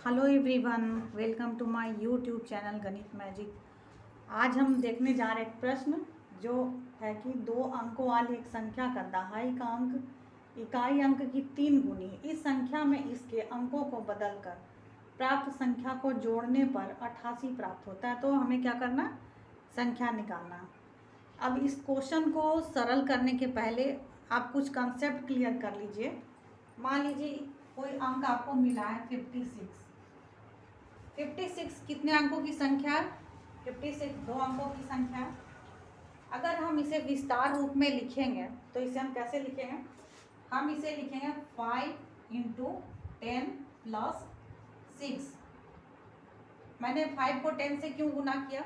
Hello everyone, welcome to my YouTube channel Ganit magic. आज हम देखने जा रहे एक प्रश्न जो है कि 2 अंकों वाली एक संख्या का दहाई का अंक इकाई अंक की 3 गुनी इस संख्या में इसके अंकों को बदलकर प्राप्त संख्या को जोड़ने पर 88 प्राप्त होता है। तो हमें क्या करना, संख्या निकालना। अब इस क्वेश्चन को सरल करने के पहले आप कुछ कंसेप्ट क्लियर कर लीजिए। मान लीजिए कोई अंक आपको मिला है 56। 56 कितने अंकों की संख्या है? 56 2 अंकों की संख्या है। अगर हम इसे विस्तार रूप में लिखेंगे तो इसे हम कैसे लिखेंगे? हम इसे लिखेंगे 5 × 10 + 6। मैंने 5 को 10 से क्यों गुना किया?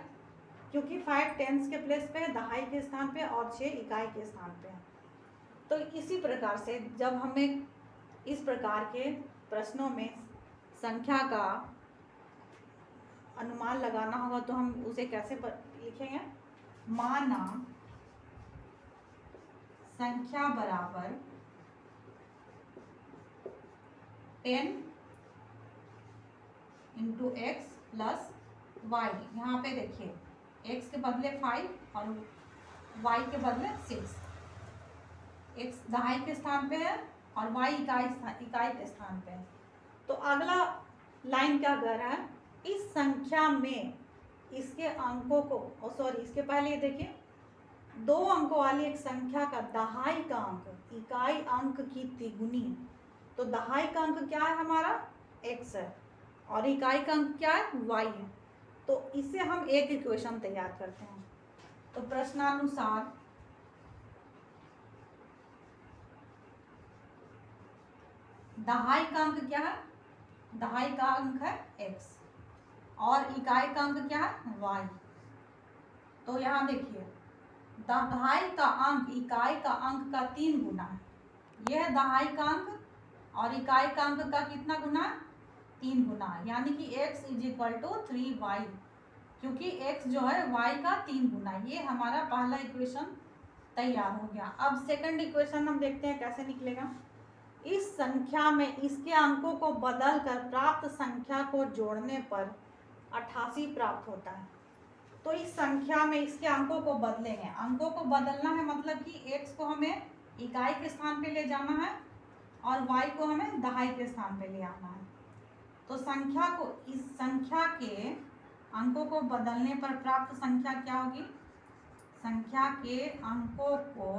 क्योंकि 5 टेंस के प्लेस पे है, दहाई के स्थान पे, और 6 इकाई के स्थान पे है। तो इसी प्रकार से जब हमें इस प्रकार के प्रश्नों में संख्या का अनुमान लगाना होगा तो हम उसे कैसे लिखेंगे? माना संख्या बराबर 10 × x + y। यहाँ पे देखिए x के बदले 5 और y के बदले 6। x दहाई के स्थान पे है और y इकाई के स्थान पे है। तो अगला लाइन क्या कह रहा है? इस संख्या में इसके अंकों को इसके पहले ये देखिए 2 अंकों वाली एक संख्या का दहाई का अंक इकाई अंक की तिगुनी। तो दहाई का अंक क्या है हमारा? x है और इकाई का अंक क्या है? y है। तो इससे हम एक इक्वेशन तैयार करते हैं। तो प्रश्नानुसार दहाई का अंक क्या है? दहाई का अंक है x और इकाई का अंक क्या है? y। तो यहाँ देखिए दहाई का अंक इकाई का अंक का 3 गुना है। यह दहाई का अंक और इकाई का अंक का कितना गुना है? 3 गुना है, यानी कि x = 3y, क्योंकि x जो है y का 3 गुना है। ये हमारा पहला इक्वेशन तैयार हो गया। अब सेकंड इक्वेशन हम देखते हैं कैसे निकलेगा। इस संख्या में इसके अंकों को बदलकर प्राप्त संख्या को जोड़ने पर 88 प्राप्त होता है। तो इस संख्या में इसके अंकों को बदलेंगे। अंकों को बदलना है मतलब कि x को हमें इकाई के स्थान पे ले जाना है और y को हमें दहाई के स्थान पे ले आना है। तो संख्या को इस संख्या के अंकों को बदलने पर प्राप्त संख्या क्या होगी? संख्या के अंकों को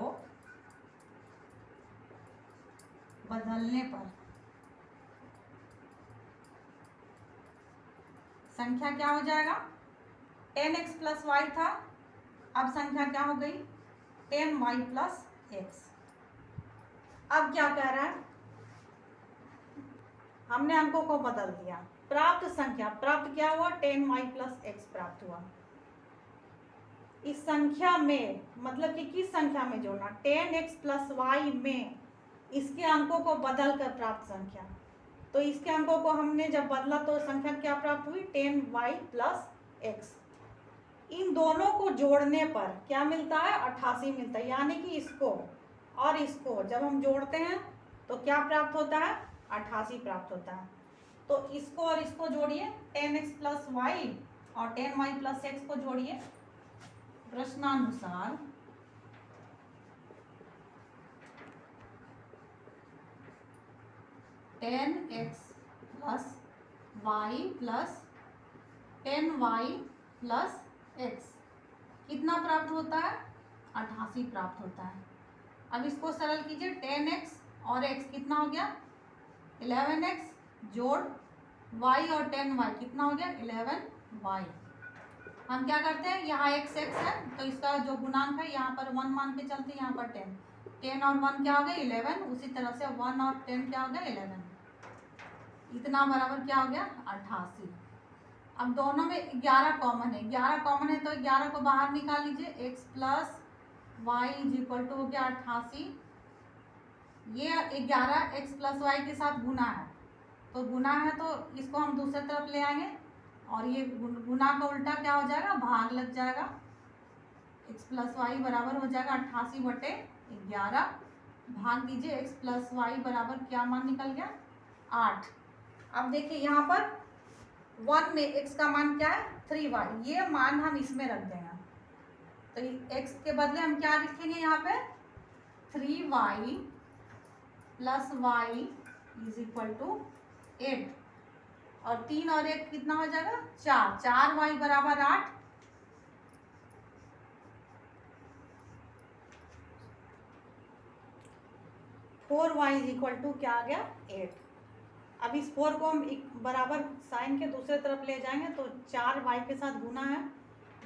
बदलने पर संख्या क्या हो जाएगा? 10x + y था, अब संख्या क्या हो गई? 10y + x। अब क्या कह रहा है? हमने अंकों को बदल दिया। प्राप्त संख्या प्राप्त क्या हुआ? 10y + x प्राप्त हुआ। इस संख्या में मतलब कि किस संख्या में जोड़ना? 10x + y में इसके अंकों को बदल कर प्राप्त संख्या। तो इसके अंकों को हमने जब बदला तो संख्या क्या प्राप्त हुई? 10y + x। इन दोनों को जोड़ने पर क्या मिलता है? 88 मिलता है। यानी कि इसको और इसको जब हम जोड़ते हैं तो क्या प्राप्त होता है? 88 प्राप्त होता है। तो इसको और इसको जोड़िए, 10x + y और 10y + x को जोड़िए। प्रश्नानुसार ten x + y + 10y + x कितना प्राप्त होता है? 88 प्राप्त होता है। अब इसको सरल कीजिए। 10x और x कितना हो गया? 11x जोड़ y और 10y कितना हो गया? 11y। हम क्या करते हैं, यहाँ x है तो इसका जो गुणांक है यहाँ पर 1 मान के चलते हैं, यहाँ पर 10 और 1 क्या हो गया? 11। उसी तरह से 1 और 10 क्या हो गया? 11। इतना बराबर क्या हो गया? 88। अब दोनों में 11 कॉमन है, 11 कॉमन है तो 11 को बाहर निकाल लीजिए। x + y = हो गया 88। ये 11 x + y के साथ गुना है, तो गुना है तो इसको हम दूसरी तरफ ले आएंगे और ये गुना का उल्टा क्या हो जाएगा? भाग लग जाएगा। x + y बराबर हो जाएगा 88/11। भाग दीजिए, x + y बराबर क्या मान निकल गया? 8। अब देखिए यहाँ पर 1 में x का मान क्या है 3y, ये मान हम इसमें रख देंगे। तो x के बदले हम क्या लिखेंगे यहाँ पे 3y plus y is equal to 8, और 3 और 1 कितना हो जाएगा 4, 4y बराबर 8, four Y is equal to क्या आ गया 8। अब इस 4 को हम एक बराबर साइन के दूसरे तरफ ले जाएंगे तो 4y के साथ गुना है,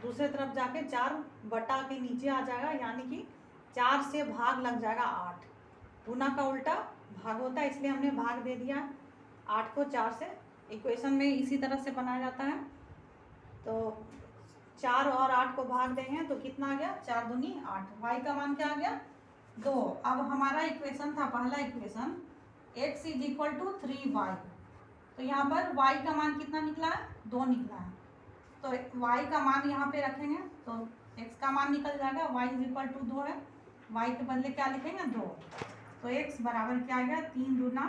दूसरे तरफ जाके 4 बटा के नीचे आ जाएगा, यानी कि 4 से भाग लग जाएगा 8। गुना का उल्टा भाग होता है, इसलिए हमने भाग दे दिया 8 को 4 से। इक्वेशन में इसी तरह से बनाया जाता है। तो 4 और 8 को भाग देंगे तो कितना आ गया 4 दूनी 8, y का मान क्या आ गया 2। अब हमारा इक्वेशन था पहला equation x is equal to 3y, तो यहाँ पर y का मान कितना निकला है 2 निकला है। तो y का मान यहाँ पे रखेंगे तो x का मान निकल जाएगा, y इज इक्वल टू 2 है, y के बदले क्या लिखेंगे 2, तो x बराबर क्या आ गया 3 दूना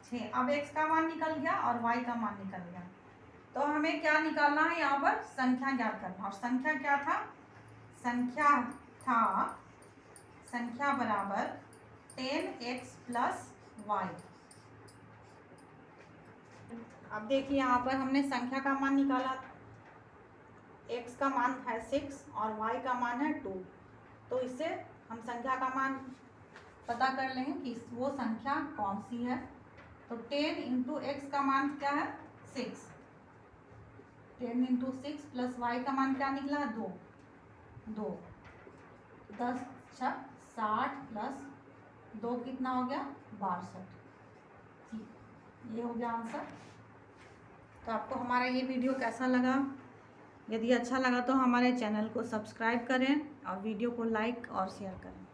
6। अब x का मान निकल गया और y का मान निकल गया, तो हमें क्या निकालना है यहाँ पर संख्या ज्ञात करना। और संख्या क्या था, संख्या बराबर 10x प्लस y। अब देखिए यहाँ पर हमने संख्या का मान निकाला, x का मान है 6 और y का मान है 2, तो इससे हम संख्या का मान पता कर लेंगे कि वो संख्या कौन सी है। तो 10 इंटू एक्स का मान क्या है 6, 10 इंटू 6 प्लस y का मान क्या निकला 2, 10 60 प्लस 2 कितना हो गया 62। ठीक, ये हो गया आंसर। तो आपको हमारा ये वीडियो कैसा लगा, यदि अच्छा लगा तो हमारे चैनल को सब्सक्राइब करें और वीडियो को लाइक और शेयर करें।